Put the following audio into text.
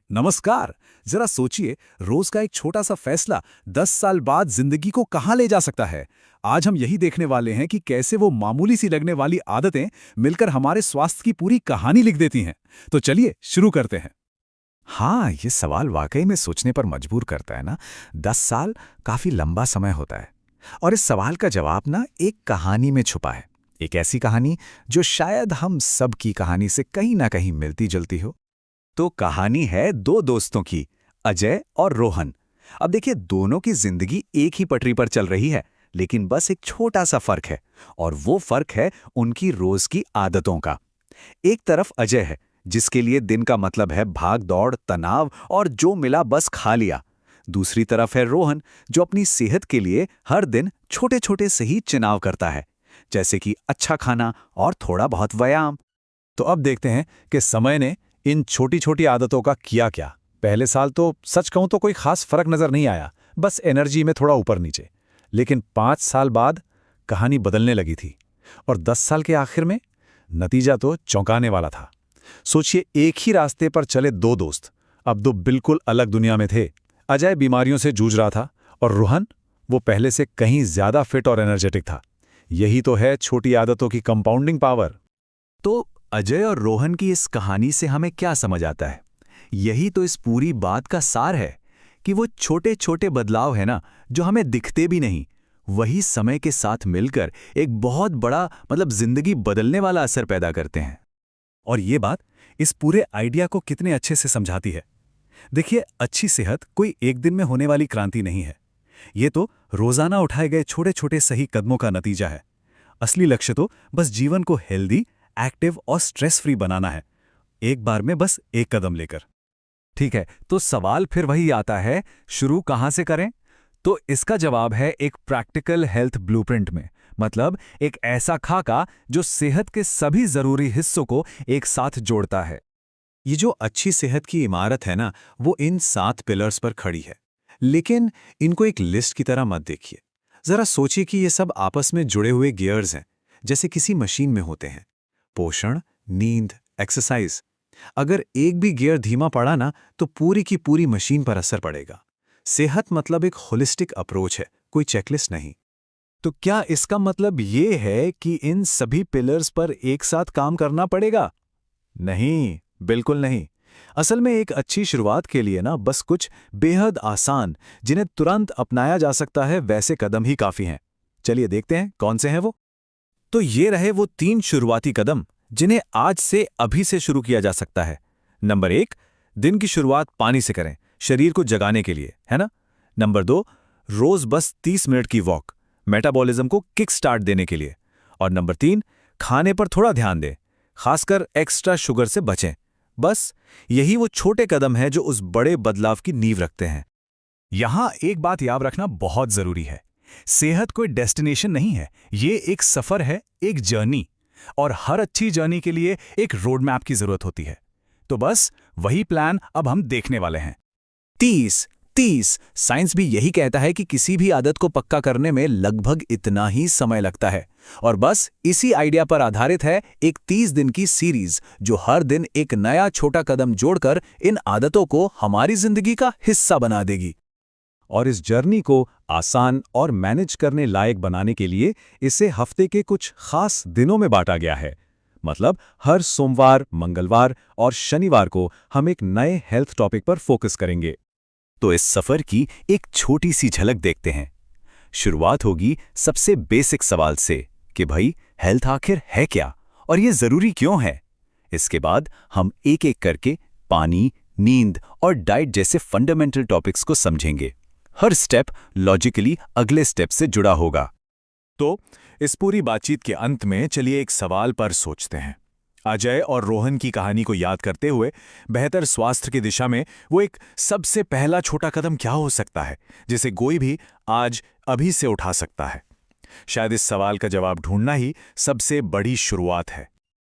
नमस्कार। जरा सोचिए, रोज का एक छोटा सा फैसला 10 साल बाद जिंदगी को कहाँ ले जा सकता है। आज हम यही देखने वाले हैं कि कैसे वो मामूली सी लगने वाली आदतें मिलकर हमारे स्वास्थ्य की पूरी कहानी लिख देती हैं। तो चलिए शुरू करते हैं। हाँ, ये सवाल वाकई में सोचने पर मजबूर करता है ना। 10 साल काफी लंबा समय होता है। और इस सवाल का जवाब ना एक कहानी में छुपा है। एक ऐसी कहानी जो शायद हम सब की कहानी से कहीं ना कहीं मिलती जुलती हो। तो कहानी है दो दोस्तों की, अजय और रोहन। अब देखिए, दोनों की जिंदगी एक ही पटरी पर चल रही है, लेकिन बस एक छोटा सा फर्क है। और वो फर्क है उनकी रोज की आदतों का। एक तरफ अजय है, जिसके लिए दिन का मतलब है भाग दौड़, तनाव और जो मिला बस खा लिया। दूसरी तरफ है रोहन, जो अपनी सेहत के लिए हर दिन छोटे छोटे सही चुनाव करता है, जैसे कि अच्छा खाना और थोड़ा बहुत व्यायाम। तो अब देखते हैं कि समय ने इन छोटी छोटी आदतों का किया क्या। पहले साल तो सच कहूं तो कोई खास फर्क नजर नहीं आया, बस एनर्जी में थोड़ा ऊपर नीचे। लेकिन 5 साल बाद कहानी बदलने लगी थी। और 10 साल के आखिर में नतीजा तो चौंकाने वाला था। सोचिए, एक ही रास्ते पर चले दो दोस्त अब दो बिल्कुल अलग दुनिया में थे। अजय बीमारियों से जूझ रहा था और रोहन, वो पहले से कहीं ज्यादा फिट और एनर्जेटिक था। यही तो है छोटी आदतों की कंपाउंडिंग पावर। तो अजय और रोहन की इस कहानी से हमें क्या समझ आता है? यही तो इस पूरी बात का सार है कि वो छोटे छोटे बदलाव है ना, जो हमें दिखते भी नहीं, वही समय के साथ मिलकर एक बहुत बड़ा जिंदगी बदलने वाला असर पैदा करते हैं। और ये बात इस पूरे आइडिया को कितने अच्छे से समझाती है। देखिए, अच्छी सेहत कोई एक दिन में होने वाली क्रांति नहीं है। ये तो रोजाना उठाए गए छोटे छोटे सही कदमों का नतीजा है। असली लक्ष्य तो बस जीवन को हेल्दी, एक्टिव और स्ट्रेस फ्री बनाना है, एक बार में बस एक कदम लेकर। ठीक है, तो सवाल फिर वही आता है, शुरू कहाँ से करें? तो इसका जवाब है एक प्रैक्टिकल हेल्थ ब्लूप्रिंट में। मतलब एक ऐसा खाका जो सेहत के सभी जरूरी हिस्सों को एक साथ जोड़ता है। ये जो अच्छी सेहत की इमारत है ना, वो इन 7 पिलर्स पर खड़ी है। लेकिन इनको एक लिस्ट की तरह मत देखिए। जरा सोचिए कि ये सब आपस में जुड़े हुए गियर्स हैं, जैसे किसी मशीन में होते हैं। पोषण, नींद, एक्सरसाइज। अगर एक भी गियर धीमा पड़ा ना, तो पूरी की पूरी मशीन पर असर पड़ेगा। सेहत मतलब एक होलिस्टिक अप्रोच है, कोई चेकलिस्ट नहीं। तो क्या इसका मतलब ये है कि इन सभी पिलर्स पर एक साथ काम करना पड़ेगा? नहीं, बिल्कुल नहीं। असल में एक अच्छी शुरुआत के लिए ना बस कुछ बेहद आसान, जिन्हें तुरंत अपनाया जा सकता है, वैसे कदम ही काफी हैं। चलिए देखते हैं कौन से हैं वो। तो ये रहे वो 3 शुरुआती कदम जिन्हें आज से अभी से शुरू किया जा सकता है। नंबर 1, दिन की शुरुआत पानी से करें, शरीर को जगाने के लिए, है ना। नंबर 2, रोज बस 30 मिनट की वॉक, मेटाबॉलिज्म को किक स्टार्ट देने के लिए। और नंबर 3, खाने पर थोड़ा ध्यान दें, खासकर एक्स्ट्रा शुगर से बचें। बस यही वो छोटे कदम हैं जो उस बड़े बदलाव की नींव रखते हैं। यहां एक बात याद रखना बहुत जरूरी है। सेहत कोई डेस्टिनेशन नहीं है, ये एक सफर है, एक जर्नी। और हर अच्छी जर्नी के लिए एक रोड मैप की जरूरत होती है। तो बस वही प्लान अब हम देखने वाले हैं। 30 30 साइंस भी यही कहता है कि किसी भी आदत को पक्का करने में लगभग इतना ही समय लगता है। और बस इसी आइडिया पर आधारित है एक 30 दिन की सीरीज, जो हर दिन एक नया छोटा कदम जोड़कर इन आदतों को हमारी जिंदगी का हिस्सा बना देगी। और इस जर्नी को आसान और मैनेज करने लायक बनाने के लिए इसे हफ्ते के कुछ खास दिनों में बांटा गया है। मतलब हर सोमवार, मंगलवार और शनिवार को हम एक नए हेल्थ टॉपिक पर फोकस करेंगे। तो इस सफर की एक छोटी सी झलक देखते हैं। शुरुआत होगी सबसे बेसिक सवाल से कि भाई, हेल्थ आखिर है क्या और ये जरूरी क्यों है। इसके बाद हम एक एक करके पानी, नींद और डाइट जैसे फंडामेंटल टॉपिक्स को समझेंगे। हर स्टेप लॉजिकली अगले स्टेप से जुड़ा होगा। तो इस पूरी बातचीत के अंत में चलिए एक सवाल पर सोचते हैं। अजय और रोहन की कहानी को याद करते हुए बेहतर स्वास्थ्य की दिशा में वो एक सबसे पहला छोटा कदम क्या हो सकता है, जिसे कोई भी आज अभी से उठा सकता है। शायद इस सवाल का जवाब ढूंढना ही सबसे बड़ी शुरुआत है।